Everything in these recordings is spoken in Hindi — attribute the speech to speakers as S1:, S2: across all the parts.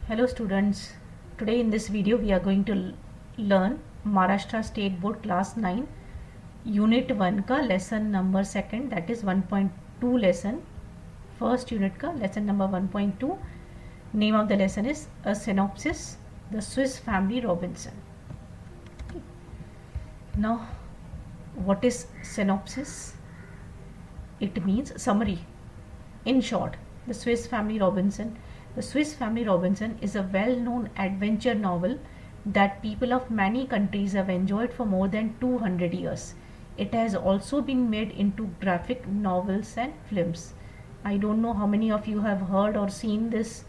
S1: Hello students, today in this video we are going to learn Maharashtra State Board Class 9 Unit 1 का lesson number second, that is 1.2 lesson. First unit का lesson number 1.2. Name of the lesson is a synopsis, the Swiss Family Robinson. Now what is synopsis? It means summary. In short, the Swiss Family Robinson. The Swiss Family Robinson is a well-known adventure novel that people of many countries have enjoyed for more than 200 years. It has also been made into graphic novels and films. I don't know how many of you have heard or seen this.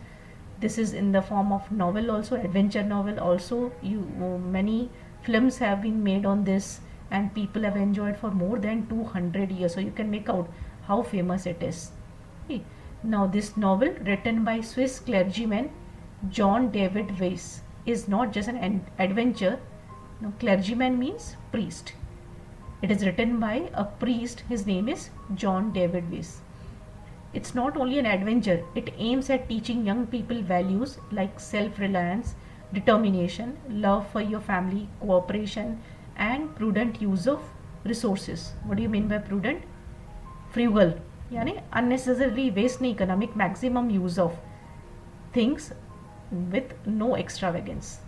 S1: This is in the form of novel also, adventure novel also. Many films have been made on this and people have enjoyed for more than 200 years. So you can make out how famous it is. Okay. Now this novel, written by Swiss clergyman John David Weiss, is not just an adventure. No, clergyman means priest. It is written by a priest. His name is John David Weiss. It's not only an adventure, it aims at teaching young people values like self-reliance, determination, love for your family, cooperation, and prudent use of resources. What do you mean by prudent? Frugal, यानी unnecessarily waste नहीं करना, make maximum use of things with no extravagance.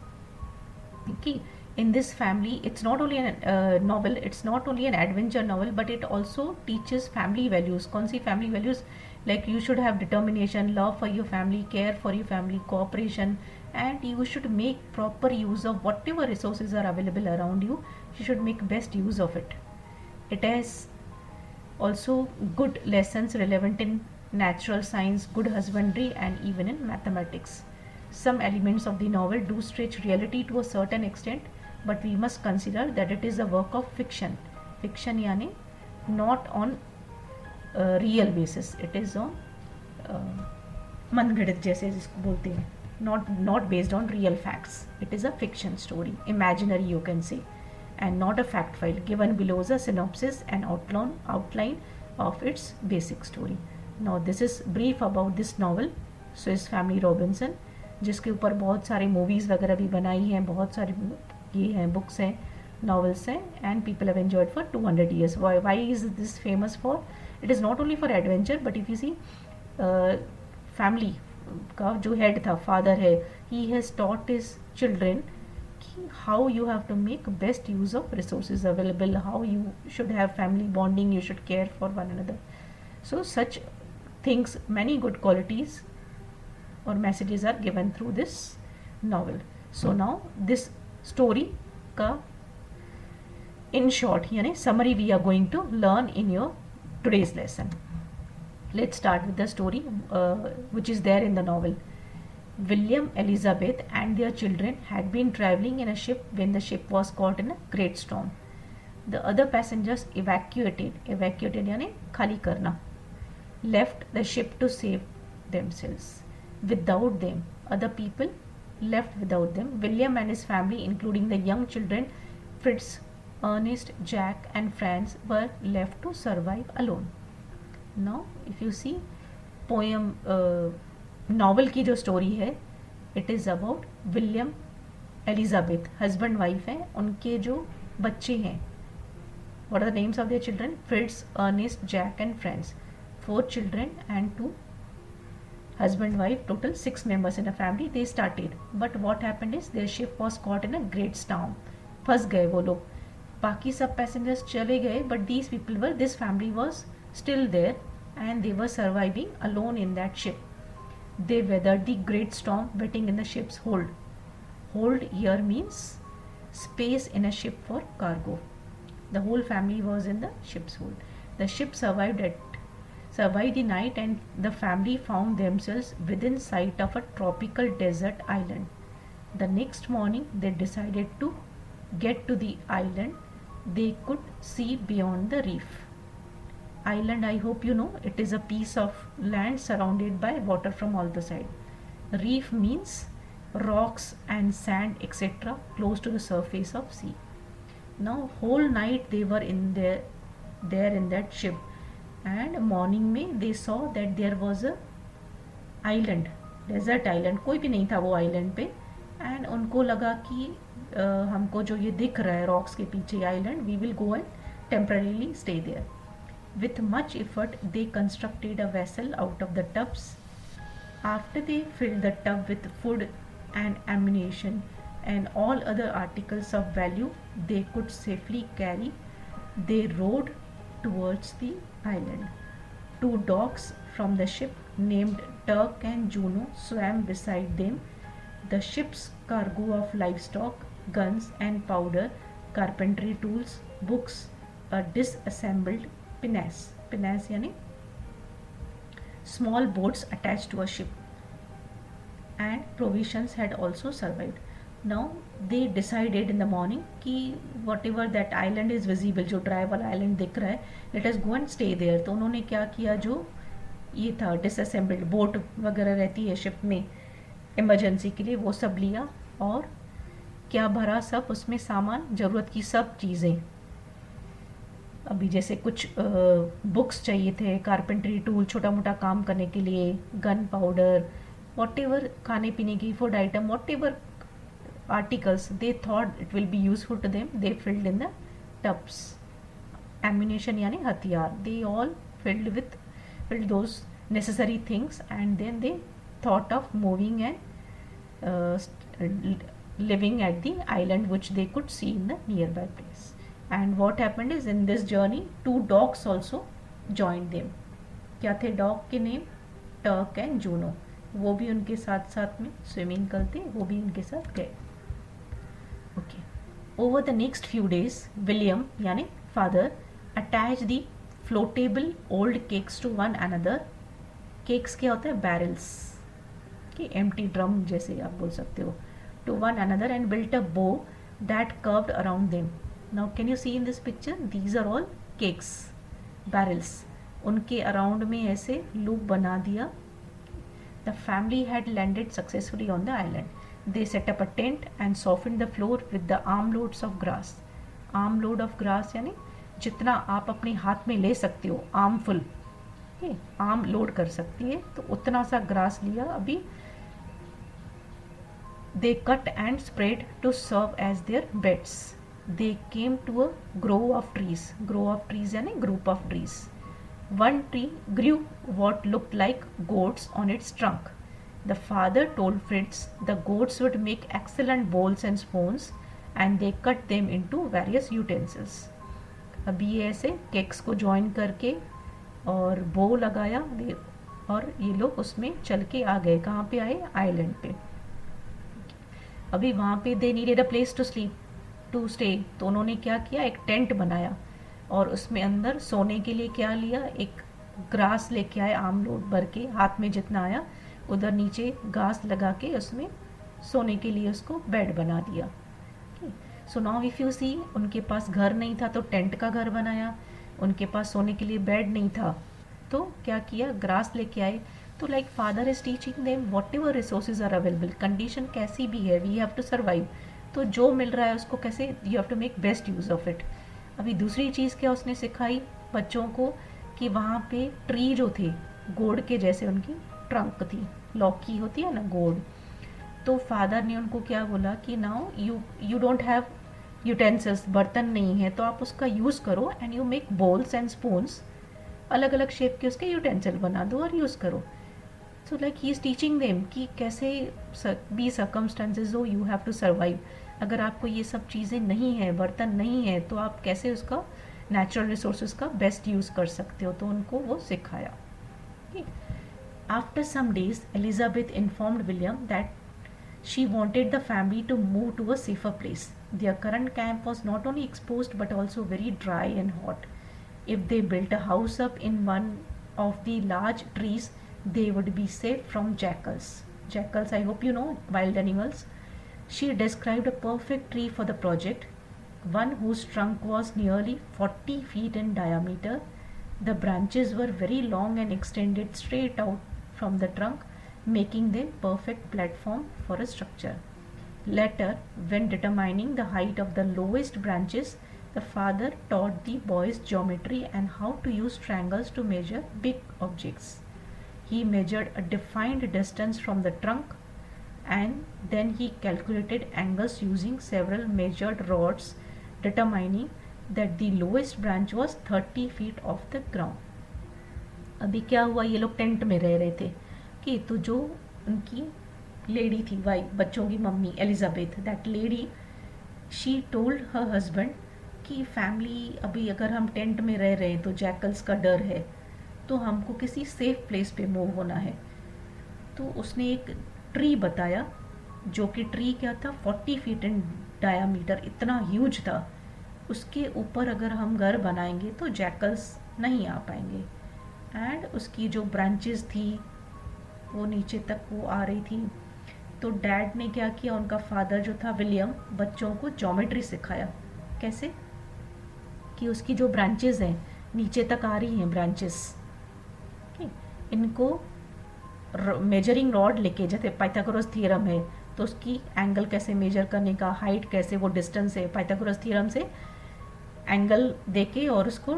S1: Okay. In this family, it's not only a novel, it's not only an adventure novel, but it also teaches family values. कौन सी family values? Like you should have determination, love for your family, care for your family, cooperation, and you should make proper use of whatever resources are available around you. You should make best use of it. It has also good lessons relevant in natural science, good husbandry, and even in mathematics. Some elements of the novel do stretch reality to a certain extent, but we must consider that it is a work of fiction. Fiction यानी not on real basis. It is on मनगढ़ंत जैसे जिसको बोलते हैं, not based on real facts. It is a fiction story, imaginary you can say, and not a fact file. Given below is a synopsis and outline of its basic story. Now this is brief about this novel, Swiss Family Robinson, जिसके ऊपर बहुत सारे मूवीज़ वगैरह भी बनाई हैं, बहुत सारे ये हैं, बुक्स हैं, novels हैं, and people have enjoyed for 200 years. Why is this famous for? It is not only for adventure, but if you see family का जो head था, father है, he has taught his children how you have to make best use of resources available, how you should have family bonding, you should care for one another. So such things, many good qualities or messages are given through this novel. So now this story का in short यानी summary we are going to learn in your today's lesson. Let's start with the story which is there in the novel. William, Elizabeth and their children had been traveling in a ship when the ship was caught in a great storm. The other passengers evacuated यानी खाली करना, left the ship to save themselves. Without them, other people left without them. William and his family, including the young children Fritz, Ernest, Jack and Franz, were left to survive alone. Now if you see poem novel की जो स्टोरी है, it is about William Elizabeth, husband wife हैं, उनके जो बच्चे हैं. What are the names of their children? Fritz, Ernest, Jack and friends. 4 children and 2 husband wife, total 6 members in a family. They started, but what happened is their ship was caught in a great storm. फंस गए वो लोग. बाकी सब पैसेंजर्स चले गए, but this family was still there and they were surviving alone in that ship. They weathered the great storm, wetting in the ship's hold. Hold here means space in a ship for cargo. The whole family was in the ship's hold. The ship survived the night and the family found themselves within sight of a tropical desert island. The next morning they decided to get to the island they could see beyond the reef. Island, I hope you know, it is a piece of land surrounded by water from all the side. Reef means rocks and sand etc. close to the surface of sea. Now whole night they were in there in that ship, and morning में they saw that there was a island desert island, कोई भी नहीं था वो आइलैंड पे। एंड उनको लगा कि हमको जो ये दिख रहा है रॉक्स के पीछे island, we will go and temporarily stay there. With much effort, they constructed a vessel out of the tubs. After they filled the tub with food and ammunition and all other articles of value they could safely carry, they rowed towards the island. Two dogs from the ship named Turk and Juno swam beside them. The ship's cargo of livestock, guns and powder, carpentry tools, books, a disassembled pinnace यानी small boats attached to a ship, and provisions had also survived. Now they decided in the morning कि whatever that island is visible, जो dry वाला island दिख रहा है, let us go and stay there. तो उन्होंने क्या किया, जो ये था डिसअसेंबल्ड बोट वगैरह रहती है शिप में इमरजेंसी के लिए, वो सब लिया और क्या भरा सब उसमें सामान, ज़रूरत की सब चीज़ें। अभी जैसे कुछ बुक्स चाहिए थे, कारपेंट्री टूल छोटा मोटा काम करने के लिए, गन पाउडर, वॉट एवर खाने पीने की food item, whatever articles they thought it will be useful to them, they filled in the tubs. Ammunition यानी हथियार, they all filled those necessary things, and then they thought of moving and living at the island which they could see in the nearby place. And what happened is in this journey two dogs also joined them. क्या थे डॉग के नेम? Turk and Juno. वो भी उनके साथ साथ में स्विमिंग करते, वो भी उनके साथ गए। Okay, over the next few days William यानी father attach the floatable old casks to one another. Casks क्या होता है? बैरल्स कि एम्प्टी ड्रम जैसे आप बोल सकते हो। To one another and built a bow that curved around them. Now can you see in this picture, these are all casks, barrels. उनके अराउंड में ऐसे लूप बना दिया। The family had landed successfully on the island. They set up a tent and soften the floor with the armloads of grass. Armload of grass यानी जितना आप अपने हाथ में ले सकते हो, आर्म फुल, आर्म लोड कर सकती है, तो उतना सा ग्रास लिया। अभी they cut and spread to serve as their beds. They came to a grove of trees. Grove of trees यानी group of trees. One tree grew what looked like goats on its trunk. The father told Fritz the goats would make excellent bowls and spoons, and they cut them into various utensils. अभी ये ऐसे केक्स को ज्वाइन करके और बो लगाया, और ये लोग उसमें चल के आ गए। कहाँ पे आए? आइलैंड पे। अभी वहाँ पे they needed a place to stay, तो उन्होंने क्या किया, एक टेंट बनाया और उसमें अंदर सोने के लिए क्या लिया, एक ग्रास लेके आए, आम लोड भर के, हाथ में जितना आया उधर नीचे घास लगा के उसमें सोने के लिए उसको बेड बना दिया। So now if you see, उनके पास घर नहीं था तो टेंट का घर बनाया, उनके पास सोने के लिए बेड नहीं था तो क्या किया, ग्रास लेके आए। तो like father is teaching them whatever resources are available, condition कैसी भी है, वी हैव टू सर्वाइव। तो जो मिल रहा है उसको कैसे, you have to make best use of it. अभी दूसरी चीज़ क्या उसने सिखाई बच्चों को, कि वहाँ पे ट्री जो थे गोड़ के जैसे उनकी ट्रंक थी, लौकी होती है ना गोड़। तो फादर ने उनको क्या बोला कि now you don't have utensils, बर्तन नहीं है तो आप उसका यूज़ करो and you make bowls and spoons, अलग अलग शेप के उसके यूटेंसिल बना दो और यूज़ करो। So like he is teaching them कि कैसे भी सर्कमस्टेंसेज हो, यू हैव टू सर्वाइव। अगर आपको ये सब चीज़ें नहीं है, बर्तन नहीं है, तो आप कैसे उसका नेचुरल रिसोर्सेज का बेस्ट यूज़ कर सकते हो। तो उनको वो सिखाया। After some days Elizabeth informed William that she wanted the family to move to a safer place. Their current camp was not only exposed but also very dry and hot. If they built a house up in one of the large trees, they would be safe from jackals. Jackals, I hope you know, wild animals. She described a perfect tree for the project, one whose trunk was nearly 40 feet in diameter. The branches were very long and extended straight out from the trunk, making them perfect platform for a structure. Later, when determining the height of the lowest branches, the father taught the boys geometry and how to use triangles to measure big objects. He measured a defined distance from the trunk and then he calculated angles using several measured rods, determining that the lowest branch was 30 feet off the ground. अभी क्या हुआ, ये लोग टेंट में रह रहे थे कि तो जो उनकी लेडी थी, वाइफ, बच्चों की mummy Elizabeth, that lady, she told her husband कि फैमिली अभी अगर हम टेंट में रह रहे हैं तो जैकल्स का डर है, तो हमको किसी सेफ प्लेस पे मूव होना है. तो उसने एक ट्री बताया, जो कि ट्री क्या था, 40 फीट इन डायामीटर, इतना ह्यूज था. उसके ऊपर अगर हम घर बनाएंगे तो जैकल्स नहीं आ पाएंगे. एंड उसकी जो ब्रांचेस थी वो नीचे तक वो आ रही थी. तो डैड ने क्या किया, उनका फादर जो था विलियम, बच्चों को ज्योमेट्री सिखाया. कैसे कि उसकी जो ब्रांचेस हैं नीचे तक आ रही हैं ब्रांचेस, इनको मेजरिंग रॉड लेके, जैसे पाइथागोरस थ्योरम है तो उसकी एंगल कैसे मेजर करने का, हाइट कैसे, वो डिस्टेंस है पाइथागोरस थ्योरम से एंगल देके और उसको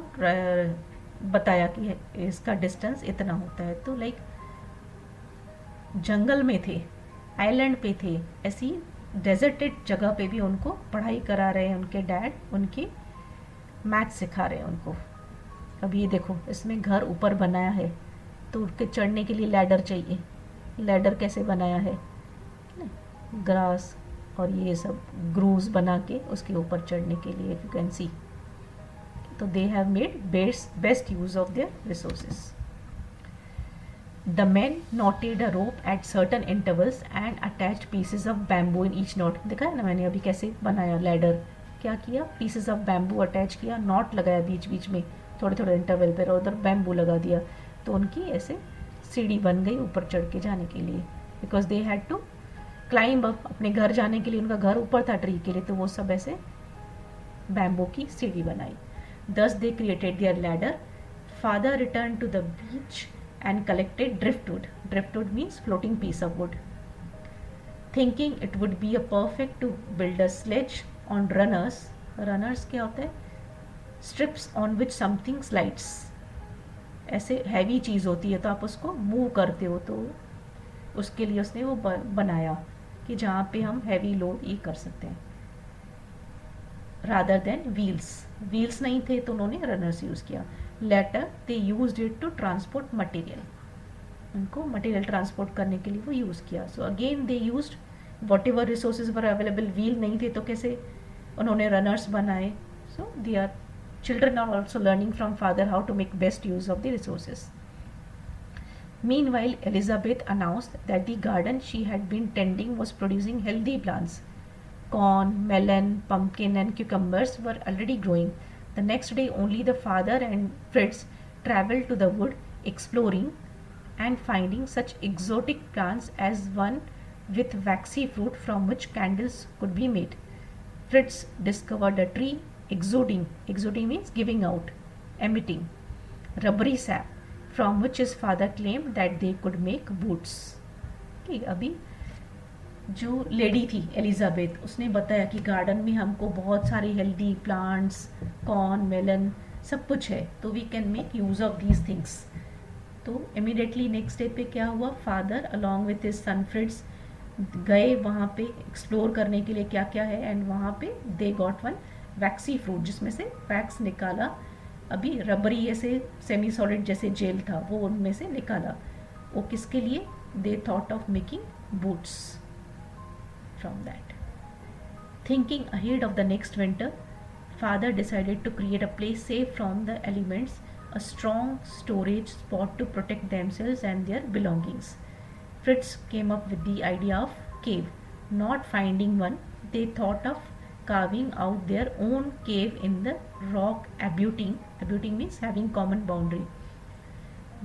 S1: बताया कि इसका डिस्टेंस इतना होता है. तो लाइक जंगल में थे, आइलैंड पे थे, ऐसी डेजर्टेड जगह पे भी उनको पढ़ाई करा रहे हैं उनके डैड, उनके मैथ सिखा रहे हैं उनको. अब ये देखो, इसमें घर ऊपर बनाया है तो उसके चढ़ने के लिए लैडर चाहिए. लैडर कैसे बनाया है, ग्रास और ये सब ग्रूव्स बना के उसके ऊपर चढ़ने के लिए, यू कैन सी. तो they have made best use of their resources. The men knotted a rope at certain intervals and attached pieces of bamboo in each knot. देखा है ना मैंने अभी कैसे बनाया लैडर, क्या किया, पीसेस ऑफ बैम्बू अटैच किया, नॉट लगाया बीच बीच में थोड़े थोड़े इंटरवल पर, और उधर बैम्बू लगा दिया, तो उनकी ऐसे सीढ़ी बन गई ऊपर चढ़ के जाने के लिए. Because they had to climb up, अपने घर जाने के लिए, उनका घर ऊपर था ट्री के लिए, तो वो सब ऐसे बैम्बू की सीढ़ी बनाई. Thus they created their ladder. Father returned to the beach and collected driftwood. Driftwood means floating piece of wood. Thinking it would be a perfect to build a sledge on runners. Runners क्या होता है, strips on which something slides. ऐसे हैवी चीज़ होती है तो आप उसको मूव करते हो, तो उसके लिए उसने वो बनाया कि जहाँ पे हम हैवी लोड ये कर सकते हैं. rather than wheels. Wheels नहीं थे तो उन्होंने रनर्स यूज़ किया. Later they used it to transport material. उनको मटेरियल ट्रांसपोर्ट करने के लिए वो यूज़ किया. So again they used whatever resources were available. Wheel नहीं थे तो कैसे उन्होंने रनर्स बनाए. So they are children are also learning from father how to make best use of the resources. Meanwhile, Elizabeth announced that the garden she had been tending was producing healthy plants. Corn, melon, pumpkin and cucumbers were already growing. The next day only the father and Fritz travelled to the wood, exploring and finding such exotic plants as one with waxy fruit from which candles could be made. Fritz discovered a tree exuding means giving out, emitting rubbery sap, from which his father claimed that they could make boots. Okay, अभी जो लेडी थी एलिजाबेथ, उसने बताया कि गार्डन में हमको बहुत सारे हेल्दी प्लांट्स, कॉर्न, मेलन, सब कुछ है, तो we can make use of these things. तो इमीडिएटली नेक्स्ट डे पे क्या हुआ, father along with his son Fritz गए वहाँ पे एक्सप्लोर करने के लिए क्या क्या है. एंड वहाँ पे they got one vaccine fruit, जिसमें से वैक्स निकाला. अभी रबरी ऐसे सेमी सॉलिड जैसे जेल था वो उनमें से निकाला. वो किसके लिए, they thought of making boots from that. Thinking ahead of the next winter, father decided to create a place safe from the elements, a strong storage spot to protect themselves and their belongings. Fritz came up with the idea of cave. Not finding one, they thought of carving out their own cave in the rock, abutting means having common boundary,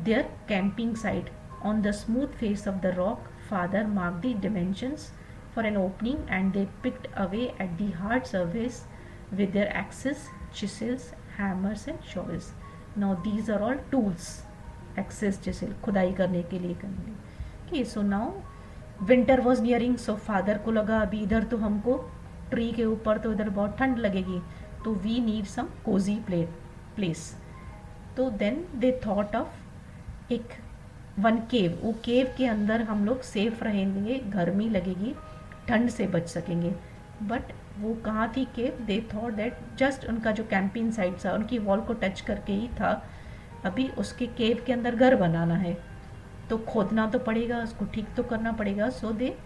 S1: their camping site. On the smooth face of the rock, father marked the dimensions for an opening and they picked away at the hard surface with their axes, chisels, hammers and shovels. Now these are all tools. Axes, chisel, खुदाई करने के लिए करने. Okay, so now winter was nearing, so father को लगा अभी इधर तो हमको ट्री के ऊपर तो इधर बहुत ठंड लगेगी, तो we need some cozy place. तो then they thought of एक वन केव, वो केव के अंदर हम लोग सेफ रहेंगे, गर्मी लगेगी, ठंड से बच सकेंगे. बट वो कहाँ थी केव? दे थॉट दैट जस्ट उनका जो कैंपिंग साइट था उनकी वॉल को टच करके ही था. अभी उसके केव के अंदर घर बनाना है तो खोदना तो पड़ेगा, उसको ठीक तो करना पड़ेगा. सो दे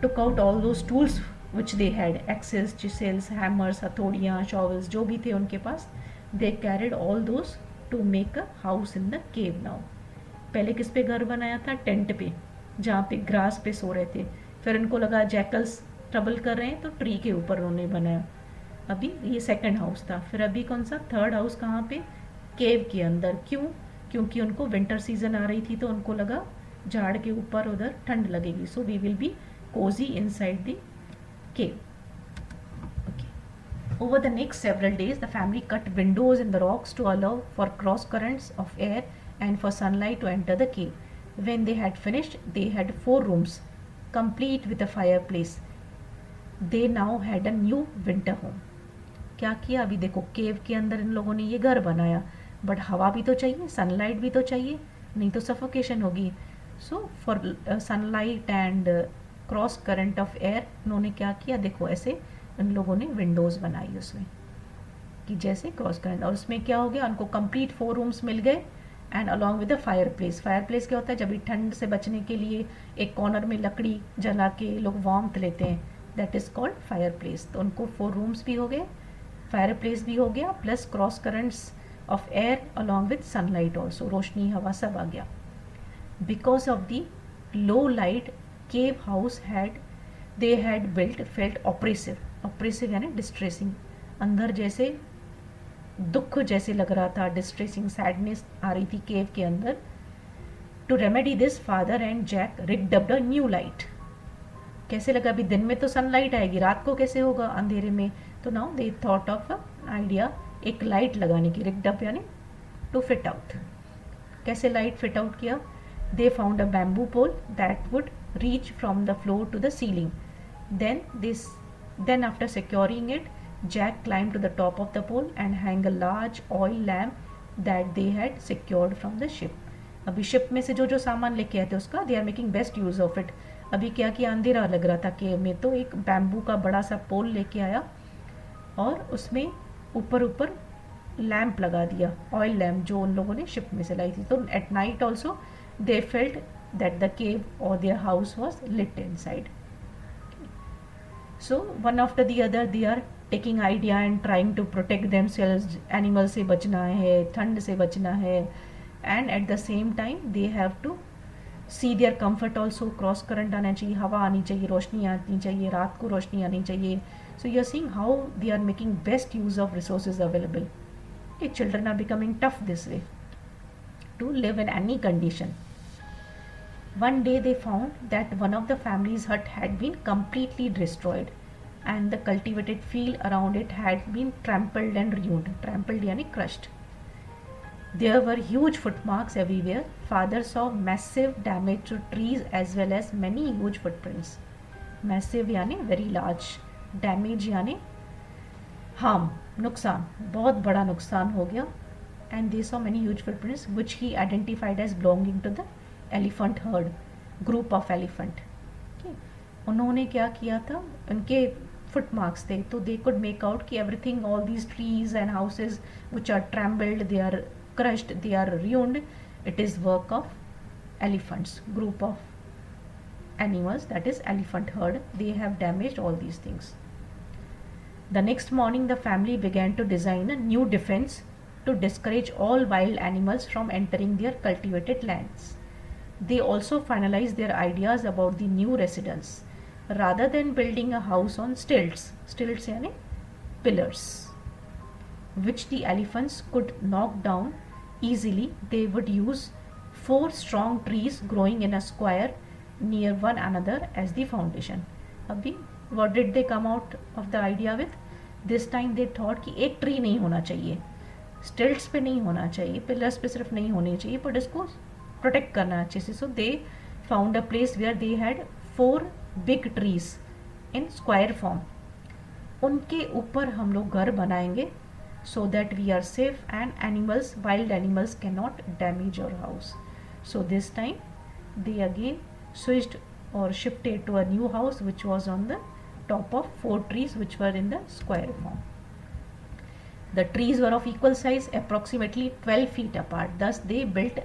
S1: took out all those tools which they had, axes, chisels, hammers, हथौड़ियाँ, shovels, जो भी थे उनके पास. they carried all those to make a house in the cave now. पहले किस पे घर बनाया था? टेंट पे, जहाँ पे ग्रास पे सो रहे थे. फिर उनको लगा जैकल्स ट्रबल कर रहे हैं तो ट्री के ऊपर उन्होंने बनाया. अभी ये सेकंड हाउस था. फिर अभी कौन सा थर्ड हाउस? कहाँ पे? केव के अंदर. क्यों? क्योंकि उनको विंटर सीजन आ रही थी तो उनको लगा झाड़ के ऊपर उधर ठंड लगेगी. So we will be cozy inside the cave. Okay. Over the next several days, the family cut windows in the rocks to allow for cross currents of air and for sunlight to enter the cave. When they had finished, they had 4 rooms, complete with a fireplace. They now had a new winter home. क्या किया? अभी देखो केव के अंदर इन लोगों ने ये घर बनाया, बट हवा भी तो चाहिए, सनलाइट भी तो चाहिए, नहीं तो सफोकेशन होगी. So for sunlight and cross current of air उन्होंने क्या किया? देखो ऐसे इन लोगों ने विंडोज़ बनाई उसमें कि जैसे क्रॉस करंट. और उसमें क्या हो गया? उनको कंप्लीट 4 रूम्स मिल गए and along with the fire place. Fire place क्या होता है? जब भी ठंड से बचने के लिए एक कॉर्नर में लकड़ी जला के लोग वार्मथ लेते हैं, that is called fire place. तो उनको 4 रूम्स भी हो गए, फायर प्लेस भी हो गया, plus cross currents of air along with sunlight also, रोशनी हवा सब आ गया. Because of the low light cave house they had built felt oppressive यानी distressing. अंदर जैसे दुख जैसे लग रहा था, distressing sadness आ रही थी केव के अंदर. To remedy this, father and Jack rigged up a new light. कैसे लगा? अभी दिन में तो सनलाइट आएगी, रात को कैसे होगा अंधेरे में? तो now they thought of idea एक लाइट लगाने की. rigged up यानी to fit out. कैसे लाइट फिट आउट किया? They found a bamboo pole that would reach from the floor to the ceiling. Then after securing it, Jack climbed to the top of the pole and hung a large oil lamp that they had secured from the ship. अभी शिप में से जो जो सामान लेके आए थे उसका they are making best use of it. अभी क्या किया? अंधेरा लग रहा था केव में, तो एक बैम्बू का बड़ा सा पोल लेके आया और उसमें ऊपर ऊपर लैम्प लगा दिया, ऑयल लैम्प जो उन लोगों ने शिप में से लाई थी. तो at night also they felt that the cave or their house was lit inside. So one after the other they are taking idea and trying to protect themselves. animal से बचना है, ठंड से बचना है, and at the same time they have to see their comfort also. Cross current आना चाहिए, हवा आनी चाहिए, रोशनी आनी चाहिए, रात को रोशनी आनी चाहिए. So you are seeing how they are making best use of resources available. Okay, children are becoming tough this way to live in any condition. One day they found that one of the family's hut had been completely destroyed and the cultivated field around it had been trampled and ruined. Trampled yani crushed. There were huge footmarks everywhere. Father saw massive damage to trees as well as many huge footprints. Massive yani very large. Damage yani harm, नुकसान, बहुत बड़ा नुकसान हो गया. And they saw many huge footprints which he identified as belonging to the elephant herd, group of elephant. उन्होंने क्या किया था? उनके फुट मार्क्स थे तो दे कुड मेक आउट कि everything, all these trees and houses which are trampled, they are crushed, they are ruined, it is work of elephants, group of animals, that is elephant herd. They have damaged all these things. The next morning the family began to design a new defense to discourage all wild animals from entering their cultivated lands. They also finalized their ideas about the new residence. Rather than building a house on stilts यानी pillars, which the elephants could knock down easily, they would use 4 strong trees growing in a square near one another as the foundation. अभी what did they come out of the idea with? This time they thought कि एक ट्री नहीं होना चाहिए, स्टिल्ट्स पे नहीं होना चाहिए, पिलर्स पे सिर्फ नहीं होने चाहिए, बट इसको प्रोटेक्ट करना अच्छे से. So they found a place where they had 4 big trees in square form. उनके ऊपर हम लोग घर बनाएंगे so that we are safe and animals, wild animals can not damage your house. So this time they again switched or shifted to a new house which was on the top of 4 trees which were in the square form. The trees were of equal size, approximately 12 feet apart. Thus they built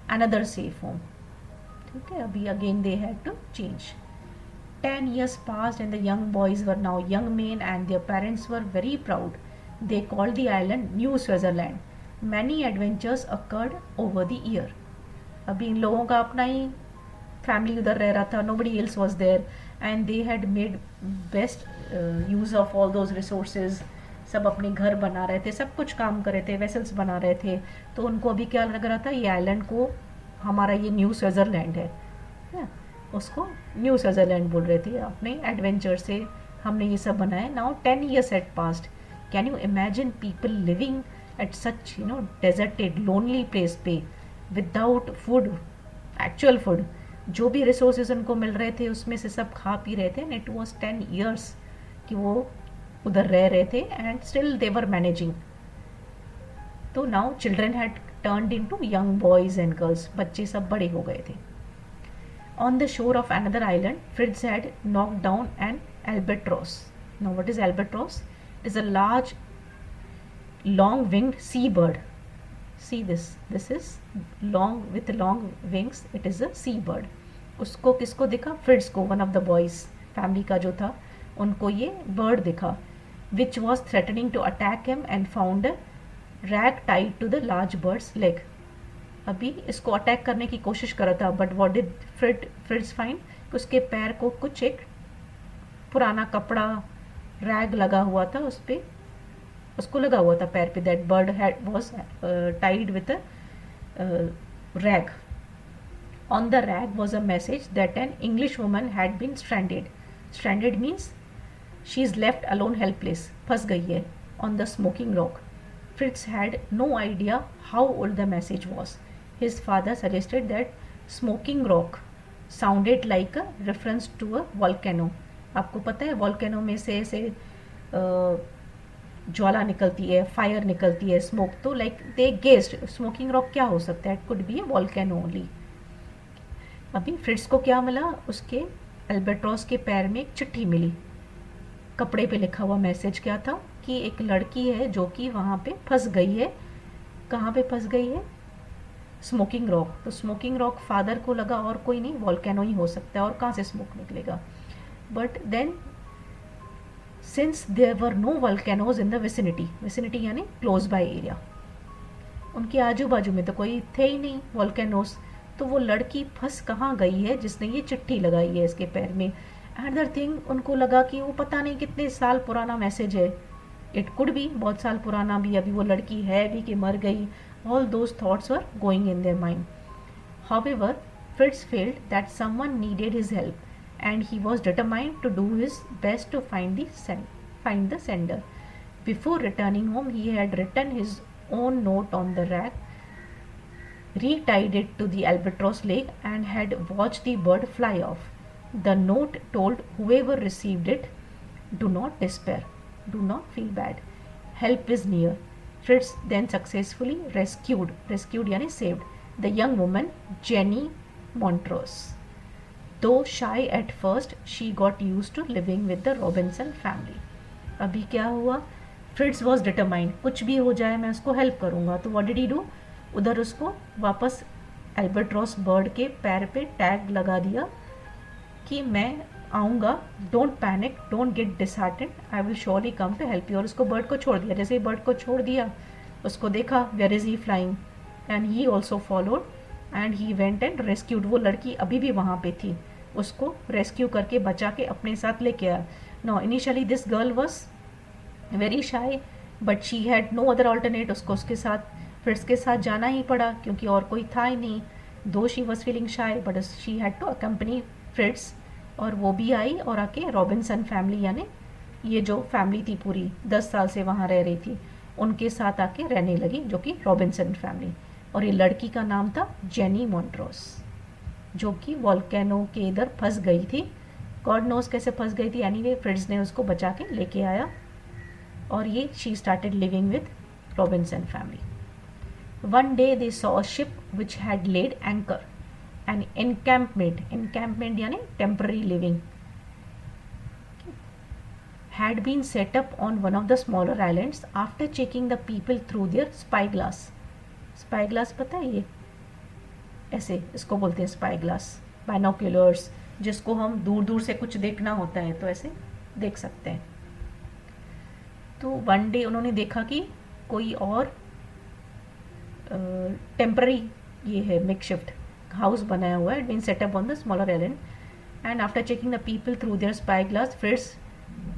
S1: another safe home. Okay, abhi again they had to change. 10 years passed and the young boys were now young men and their parents were very proud. They called the island New Switzerland. Many adventures occurred over the year. अभी इन लोगों का अपना ही फैमिली उधर रह रहा था, nobody else was there and they had made best use of all those resources. सब अपने घर बना रहे थे, सब कुछ काम कर रहे थे, वेसल्स बना रहे थे. तो उनको अभी क्या लग रहा था, ये आइलैंड को हमारा ये न्यू स्विट्ज़रलैंड है, उसको न्यू स्विट्ज़रलैंड बोल रहे थे. अपने एडवेंचर से हमने ये सब बनाया. Now 10 years had passed. Can you imagine people living at such deserted lonely place पे without food, actual food, जो भी रिसोर्सेज उनको मिल रहे थे उसमें से सब खा पी रहे थे. एंड इट वॉज 10 years कि वो उधर रह रहे थे and still they were managing. तो now children had turned into young boys and girls. बच्चे सब बड़े हो गए थे. On the shore of another island Fritz had knocked down an albatross. Now what is albatross? It is a large long winged sea bird. See this is long with long wings. It is a sea bird. उसको किसको दिखा? फ्रिट्ज को, one of the boys family का जो था, उनको ये बर्ड दिखा. Which was threatening to attack him and found a rag tied to the large bird's leg. अभी इसको अटैक करने की कोशिश कर रहा था, but what did Fritz find? उसके पैर को कुछ एक पुराना कपड़ा रैग लगा हुआ था, उस पर उसको लगा हुआ था पैर पे. That bird had was tied with a rag. On the rag was a message that an English woman had been stranded. Stranded means she is left alone, helpless, फंस गई है on the smoking rock. Fritz had no idea how old the message was. His father suggested that smoking rock sounded like a reference to a volcano. आपको पता है वॉल्केनो में से ऐसे ज्वाला निकलती है, फायर निकलती है, स्मोक. तो like they guessed smoking rock क्या हो सकता है? It could be A volcano only. अभी फ्रिट्ज को क्या मिला? उसके अल्बाट्रॉस के पैर में एक चिट्ठी मिली. कपड़े पे लिखा हुआ मैसेज क्या था कि एक लड़की है जो कि वहाँ पे फंस गई है. कहाँ पे फंस गई है? Smoking rock. तो स्मोकिंग रॉक फादर को लगा और कोई नहीं, वॉल्केनो ही हो सकता है, और कहाँ से स्मोक निकलेगा. But then since there were no volcanoes in the vicinity यानी close by area, उनके आजू बाजू में तो कोई थे ही नहीं volcanoes. तो वो लड़की फंस कहाँ गई है जिसने ये चिट्ठी लगाई है इसके पैर में. अनदर थिंग, उनको लगा कि वो पता नहीं कितने साल पुराना मैसेज है. इट कुड बी बहुत साल पुराना भी, अभी वो लड़की है भी कि मर गई. All those thoughts were going in their mind. However Fritz failed that someone needed his help and he was determined to do his best to find the sender. Before returning home, he had written his own note on the rag, retied it to the albatross leg, and had watched the bird fly off. The note told whoever received it, "Do not despair, do not feel bad, help is near." Fritz then successfully rescued यानी saved the young woman Jenny Montrose. Though shy at first, she got used to living with the Robinson family. अभी क्या हुआ? फ्रिट्ज वॉज डिटरमाइंड, कुछ भी हो जाए मैं उसको हेल्प करूँगा. तो व्हाट डिड ही डू? उधर उसको वापस अल्बाट्रॉस बर्ड के पैर पे टैग लगा दिया कि मैं आऊँगा, don't panic, don't get disheartened, I will surely come to help you. और उसको बर्ड को छोड़ दिया. जैसे ही बर्ड को छोड़ दिया, उसको देखा where is he flying, and he also followed and he went and rescued. वो लड़की अभी भी वहाँ पे थी, उसको रेस्क्यू करके बचा के अपने साथ लेके आया. No, initially this girl was very shy, but she had no other alternate. उसको उसके साथ फ्रिट्ज के साथ जाना ही पड़ा क्योंकि और कोई था ही नहीं. Though she was feeling shy but she had to accompany Fritz. और वो भी आई और आके रॉबिन्सन फैमिली यानी ये जो फैमिली थी पूरी 10 साल से वहाँ रह रही थी, उनके साथ आके रहने लगी, जो कि रॉबिन्सन फैमिली. और ये लड़की का नाम था जेनी मॉन्ट्रोस, जो कि वॉल्केनो के इधर फंस गई थी. गॉड नोस कैसे फंस गई थी. एनीवे फ्रिट्ज ने उसको बचा के लेके आया और ये she started living with Robinson family. One day they saw a ship which had laid anchor. An encampment यानी temporary living, had been set up on one of the smaller islands after checking the people through their spyglass. Spyglass पता है ये, ऐसे इसको बोलते हैं spyglass, बाइनोक्यूलर्स, जिसको हम दूर दूर से कुछ देखना होता है तो ऐसे देख सकते हैं. तो वन डे उन्होंने देखा कि कोई और टेम्पररी ये है मेकशिफ्ट हाउस बनाया हुआ है, been set up on the smaller island. And after checking the people through their spy glass, Fritz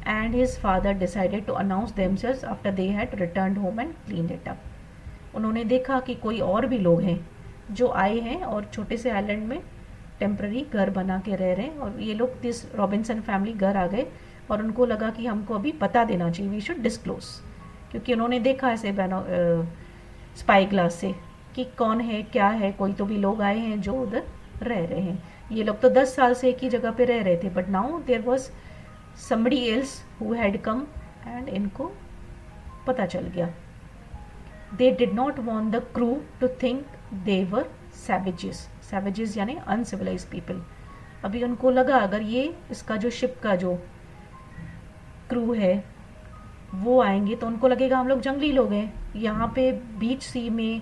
S1: and his father decided to announce themselves after they had returned home and cleaned it up. उन्होंने देखा कि कोई और भी लोग हैं जो आए हैं और छोटे से आइलैंड में टेम्पररी घर बना के रह रहे हैं, और ये लोग दिस रॉबिन्सन फैमिली घर आ गए और उनको लगा कि हमको अभी बता देना चाहिए, वी शुड डिस्क्लोज, क्योंकि उन्होंने देखा ऐसे स्पाई ग्लास से कि कौन है क्या है, कोई तो भी लोग आए हैं जो उधर रह रहे हैं. ये लोग तो 10 साल से एक ही जगह पे रह रहे थे, but now there was somebody else who had come and इनको पता चल गया. They did not want the crew to think they were savages यानी uncivilized people. अभी उनको लगा अगर ये इसका जो शिप का जो क्रू है वो आएंगे तो उनको लगेगा हम लोग जंगली लोग हैं, यहाँ पे बीच सी में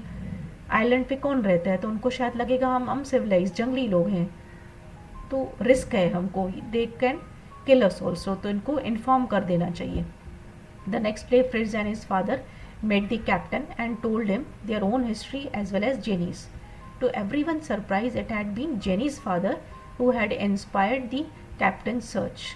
S1: आइलैंड पे कौन रहता है, तो उनको शायद लगेगा हम अनसिविलाइज्ड जंगली लोग हैं, तो रिस्क है हमको, they can kill us also, तो इनको इन्फॉर्म कर देना चाहिए. The next day Fritz and his father met the captain and told him their own history as well as Jenny's. To everyone surprise it had been Jenny's father who had inspired the captain search.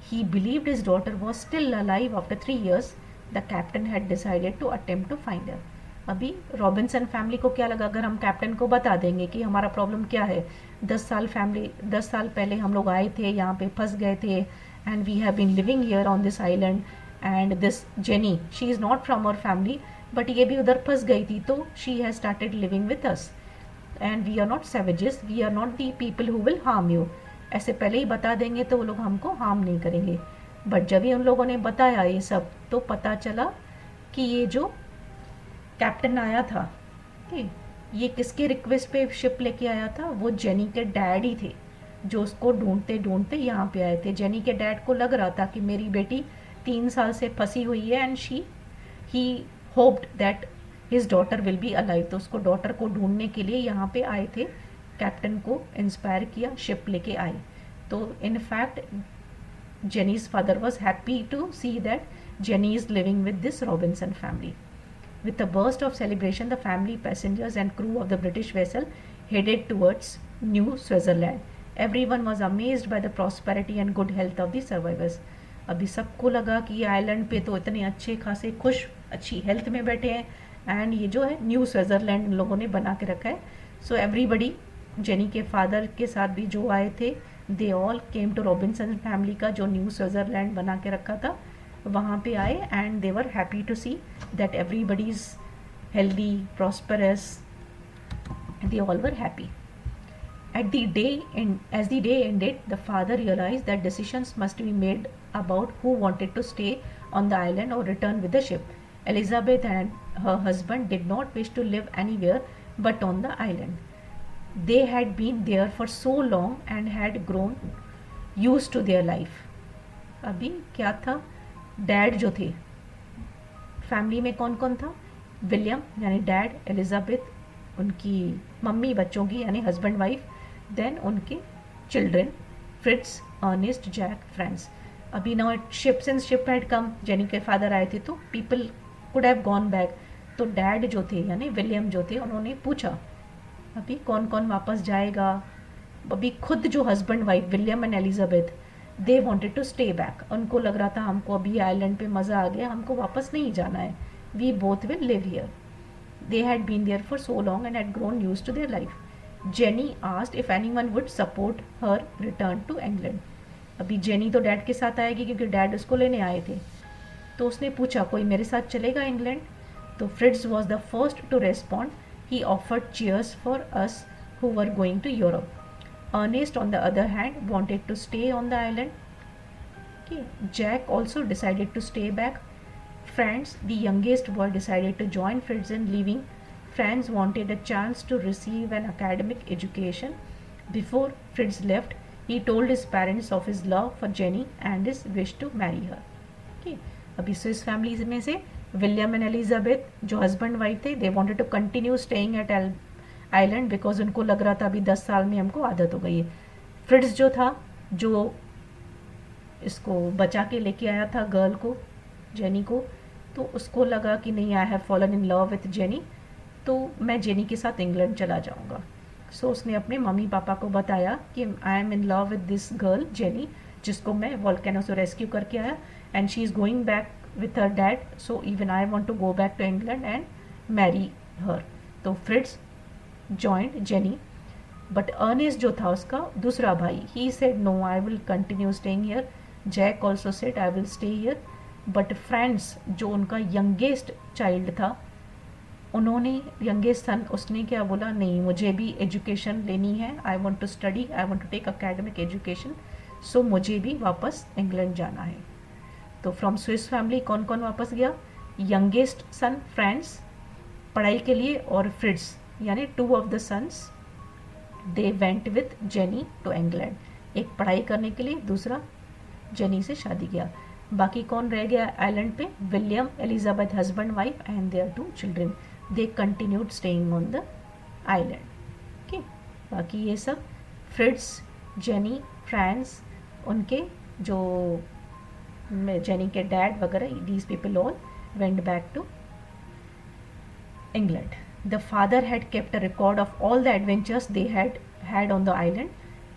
S1: He believed his daughter was still alive after 3 years. The captain had decided to attempt to find her. अभी रॉबिन्सन फैमिली को क्या लगा, अगर हम कैप्टन को बता देंगे कि हमारा प्रॉब्लम क्या है, 10 साल पहले हम लोग आए थे, यहाँ पे फंस गए थे, and we have been living here on this island, and this Jenny she is not from our family, but ये भी उधर फंस गई थी, तो she has started living with us, and we are not savages, we are not the people who will harm you. ऐसे पहले ही बता देंगे तो वो लोग हमको हार्म नहीं करेंगे. बट जब ही उन लोगों ने बताया ये सब, तो पता चला कि ये जो कैप्टन आया था, ये किसके रिक्वेस्ट पे शिप लेके आया था, वो जेनी के डैड ही थे, जो उसको ढूंढते ढूंढते यहाँ पे आए थे. जेनी के डैड को लग रहा था कि मेरी बेटी 3 साल से फंसी हुई है, and he hoped that his daughter will be alive, तो उसको डॉटर को ढूंढने के लिए यहाँ पे आए थे, कैप्टन को इंस्पायर किया, शिप लेके आए. तो in fact Jenny's father was happy to see that Jenny is living with this Robinson family. With a burst of celebration, the family, passengers and crew of the British vessel headed towards New Switzerland. Everyone was amazed by the prosperity and good health of the survivors. अभी सबको लगा कि ये आइलैंड पे तो इतने अच्छे खासे खुश अच्छी हेल्थ में बैठे हैं, एंड ये जो है न्यू स्विट्ज़रलैंड इन लोगों ने बना के रखा है. सो एवरीबडी, जेनी के फादर के साथ भी जो आए थे, they all came to Robinson family का जो न्यू स्विट्ज़रलैंड बना के रखा था, वहाँ पे आए, and they were happy to see that everybody is healthy, prosperous, they all were happy. As the day ended, the father realized that decisions must be made about who wanted to stay on the island or return with the ship. Elizabeth and her husband did not wish to live anywhere but on the island. They had been there for so long and had grown used to their life. अभी क्या था, डैड जो थे, फैमिली में कौन कौन था, विलियम यानी डैड, एलिजाबेथ उनकी मम्मी बच्चों की यानी हस्बैंड वाइफ, देन उनके children Fritz, Ernest, Jack, Franz. अभी ना शिप हैड कम, जेनी के फादर आए थे, तो people could have gone back. तो डैड जो थे यानी विलियम जो थे, उन्होंने पूछा अभी कौन कौन वापस जाएगा. अभी खुद जो husband wife William and Elizabeth, they wanted to stay back. उनको लग रहा था हमको अभी आइलैंड पे मज़ा आ गया, हमको वापस नहीं जाना है, we both will live here. They had been there for so long and had grown used to their life. Jenny asked if anyone would support her return to England. अभी जेनी तो डैड के साथ आएगी क्योंकि डैड उसको लेने आए थे, तो उसने पूछा कोई मेरे साथ चलेगा इंग्लैंड. तो Fritz was the first to respond. He offered cheers for us who were going to Europe. Ernest, on the other hand, wanted to stay on the island. Okay. Jack also decided to stay back. Franz, the youngest boy, decided to join Fritz in leaving. Franz wanted a chance to receive an academic education Before Fritz left, he told his parents of his love for Jenny and his wish to marry her. Okay. अभी स्विस फैमिलीज में से विलियम एंड एलिजाबेथ जो हस्बैंड वाइफ थे, they wanted to continue staying at island because उनको लग रहा था अभी 10 साल में हमको आदत हो गई है. फ्रिट्ज जो था, जो इसको बचा के लेके आया था गर्ल को, जेनी को, तो उसको लगा कि नहीं, I have fallen in love with jenny, तो मैं जेनी के साथ इंग्लैंड चला जाऊंगा. सो उसने अपने मम्मी पापा को बताया कि I am in love with this girl Jenny, जिसको मैं वॉल्केनो से रेस्क्यू करके आया, and she is going back with her dad, so even I want to go back to England and marry her. तो Fritz joined Jenny, but Ernest जो था उसका दूसरा भाई, he said no, I will continue staying here. Jack also said I will stay here. But Franz जो उनका यंगेस्ट चाइल्ड था, उन्होंने यंगेस्ट सन, उसने क्या बोला, नहीं मुझे भी एजुकेशन लेनी है, I want to study, I want to take academic education, so मुझे भी वापस इंग्लैंड जाना है. तो फ्रॉम स्विस फैमिली कौन कौन वापस गया? यंगेस्ट सन फ्रेंड्स पढ़ाई के लिए, और फ्रिट्स यानी 2 of the sons they went with Jenny to England. एक पढ़ाई करने के लिए, दूसरा जेनी से शादी किया. बाकी कौन रह गया आइलैंड पे? William, Elizabeth husband wife and their 2 children. They continued staying on the island. Okay, बाकी ये सब फ्रिट्स, जेनी, फ्रांस, उनके जो जेनी के डैड वगैरह, these people all went back to England. The father had kept a record of all the adventures they had had on the island.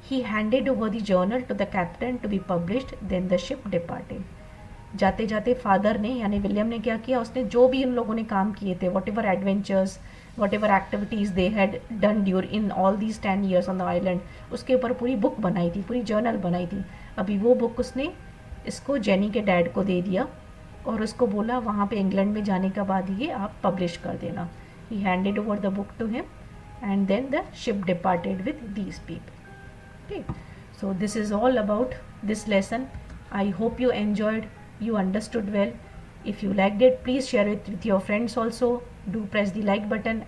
S1: He handed over the journal to the captain to be published. Then the ship departed. जाते जाते फादर ने यानी विलियम ने क्या किया, उसने जो भी उन लोगों ने काम किए थे, whatever adventures, whatever activities they had done during all these 10 years on the island, उसके ऊपर पूरी बुक बनाई थी, पूरी जर्नल बनाई थी. अभी वो बुक उसने इसको जेनी के डैड को दे दिया और उसको बोला वहाँ पे इंग्लैंड में जाने के बाद ये आप पब्लिश कर देना. He handed over the book to him and then the ship departed with these people. Okay, so this is all about this lesson. I hope you enjoyed, you understood well. If you liked it, please share it with your friends also. Do press the like button.